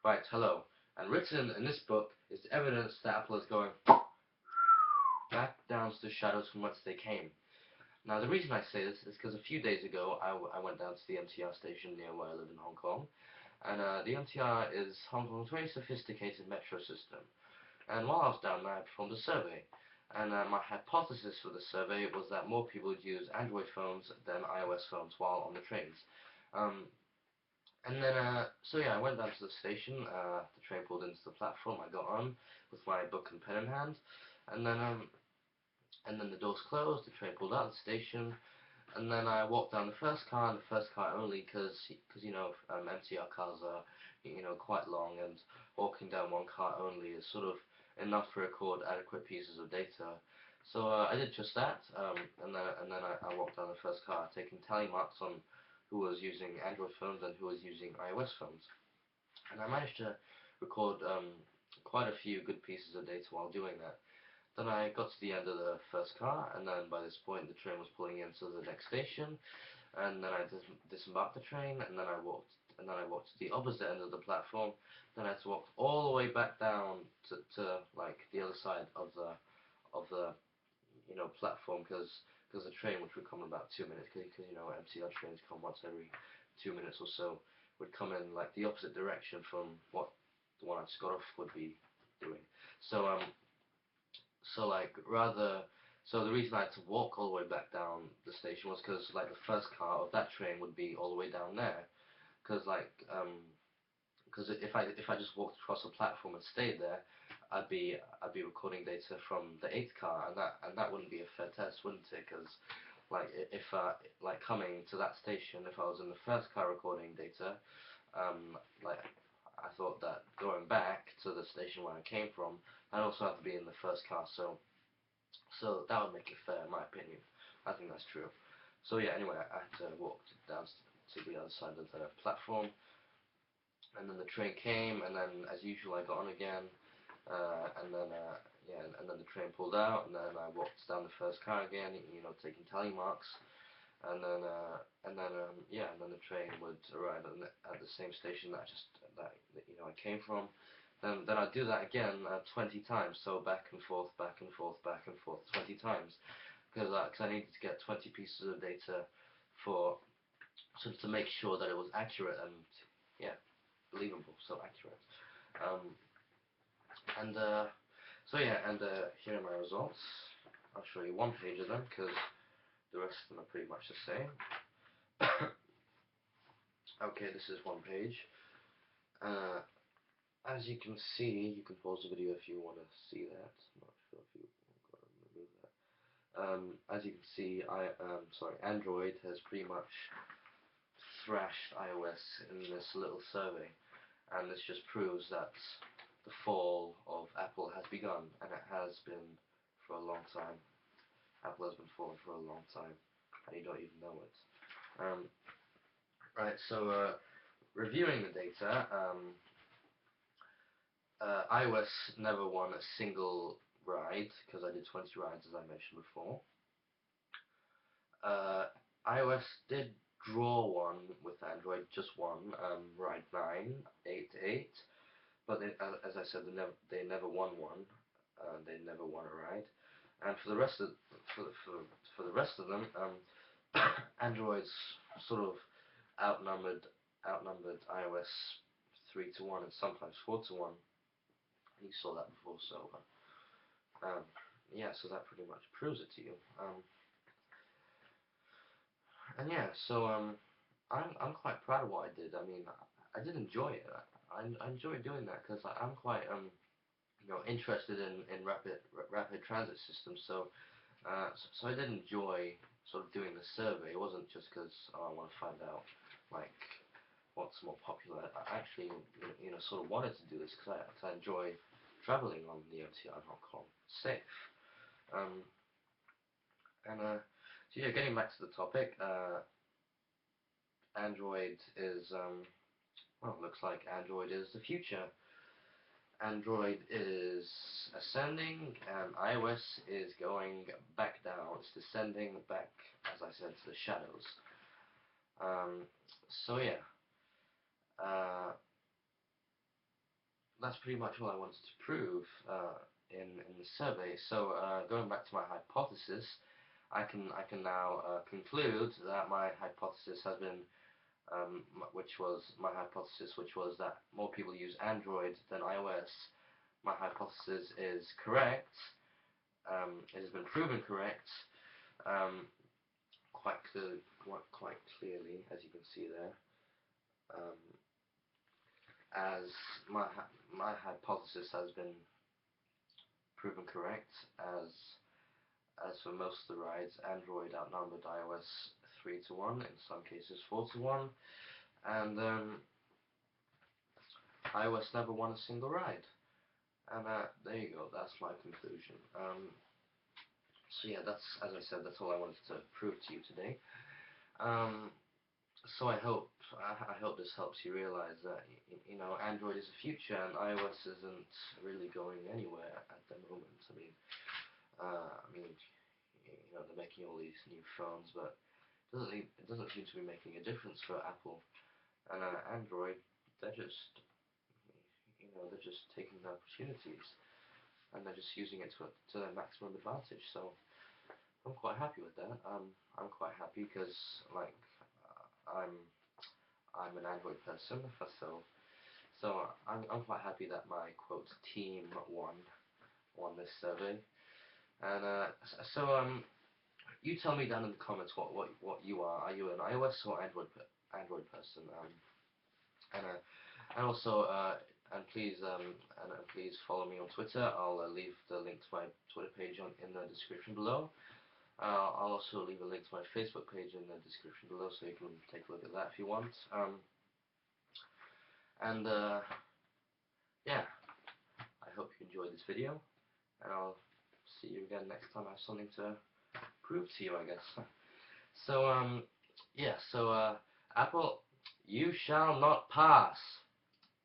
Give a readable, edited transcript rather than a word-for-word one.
Right, hello. And written in this book is the evidence that Apple is going back down to the shadows from whence they came. Now, the reason I say this is because a few days ago I went down to the MTR station near where I live in Hong Kong. And the MTR is Hong Kong's very sophisticated metro system. And while I was down there, I performed a survey. And my hypothesis for the survey was that more people would use Android phones than iOS phones while on the trains. Um, and then, so yeah, I went down to the station. The train pulled into the platform. I got on with my book and pen in hand, and then the doors closed. The train pulled out of the station, and then I walked down the first car, and the first car only, because MTR cars are quite long, and walking down one car only is sort of enough to record adequate pieces of data. So I did just that, and then I walked down the first car, taking tally marks on who was using Android phones and who was using iOS phones, and I managed to record quite a few good pieces of data while doing that. Then I got to the end of the first car, and then by this point the train was pulling into the next station, and then I disembarked the train, and then I walked to the opposite end of the platform. Then I had to walk all the way back down to like the other side of the platform, because the train, which would come in about 2 minutes, because MTR trains come once every 2 minutes or so, would come in like the opposite direction from what the one I just got off would be doing. So so like rather so the reason I had to walk all the way back down the station was because like the first car of that train would be all the way down there, because because if I just walked across the platform and stayed there, I'd be recording data from the eighth car, and that wouldn't be a fair test, wouldn't it? Because like if like coming to that station, if I was in the first car recording data, like I thought that going back to the station where I came from, I'd also have to be in the first car, so that would make it fair, in my opinion. I think that's true. So yeah, anyway, I had to walk down to the other side of the platform, and then the train came, and then as usual I got on again, and then yeah, and then the train pulled out, and then I walked down the first car again, taking tally marks, and then the train would arrive at the same station that I came from. Then I'd do that again 20 times, so back and forth, back and forth, back and forth 20 times, because I needed to get 20 pieces of data for to make sure that it was accurate and yeah, believable, so accurate. Um, and so yeah, and here are my results. I'll show you one page of them because the rest of them are pretty much the same. Okay, this is one page. Uh, as you can see, you can pause the video if you want to see that. I'm not sure if you got to remove that. As you can see, Android has pretty much thrashed iOS in this little survey, and this just proves that the fall of Apple has begun, and it has been for a long time. Apple has been falling for a long time, and you don't even know it. Right, so reviewing the data, iOS never won a single ride because I did 20 rides as I mentioned before. Uh, iOS did draw one with Android, just one, ride 988, but as I said, they never won one. They never won a ride. And for the rest of for the rest of them, Android's sort of outnumbered iOS 3-1 and sometimes 4-1. You saw that before, so yeah, so that pretty much proves it to you. And yeah, so I'm quite proud of what I did. I mean, I did enjoy it. I enjoy doing that because I'm quite interested in rapid transit systems. So I did enjoy sort of doing the survey. It wasn't just because I want to find out like what's more popular. I actually sort of wanted to do this because I enjoy traveling on the MTR in Hong Kong. It's safe. Um, and so yeah, getting back to the topic, Android is well, looks like Android is the future. Android is ascending and iOS is going back down. It's descending back, as I said, to the shadows. So yeah, uh, that's pretty much all I wanted to prove in the survey. So going back to my hypothesis, I can now conclude that my hypothesis has been, which was my hypothesis, which was that more people use Android than iOS. My hypothesis is correct. It has been proven correct. Um, quite clearly, as you can see there. As my hypothesis has been proven correct, as for most of the rides, Android outnumbered iOS 3-1, in some cases 4-1, and iOS never won a single ride. And there you go, that's my conclusion. So yeah, that's, as I said, that's all I wanted to prove to you today. So I hope this helps you realize that Android is the future and iOS isn't really going anywhere at the moment. I mean, they're making all these new phones, but it doesn't seem to be making a difference for Apple and Android. They're just taking the opportunities and they're just using it to their maximum advantage. So I'm quite happy with that. I'm quite happy because I'm an Android person, so I'm quite happy that my quote team won this survey. And you tell me down in the comments what you are. Are you an iOS or Android person? And also please follow me on Twitter. I'll leave the link to my Twitter page in the description below. I'll also leave a link to my Facebook page in the description below, so you can take a look at that if you want. Yeah, I hope you enjoyed this video, and I'll see you again next time I have something to prove to you, I guess. So, yeah, so, Apple, you shall not pass.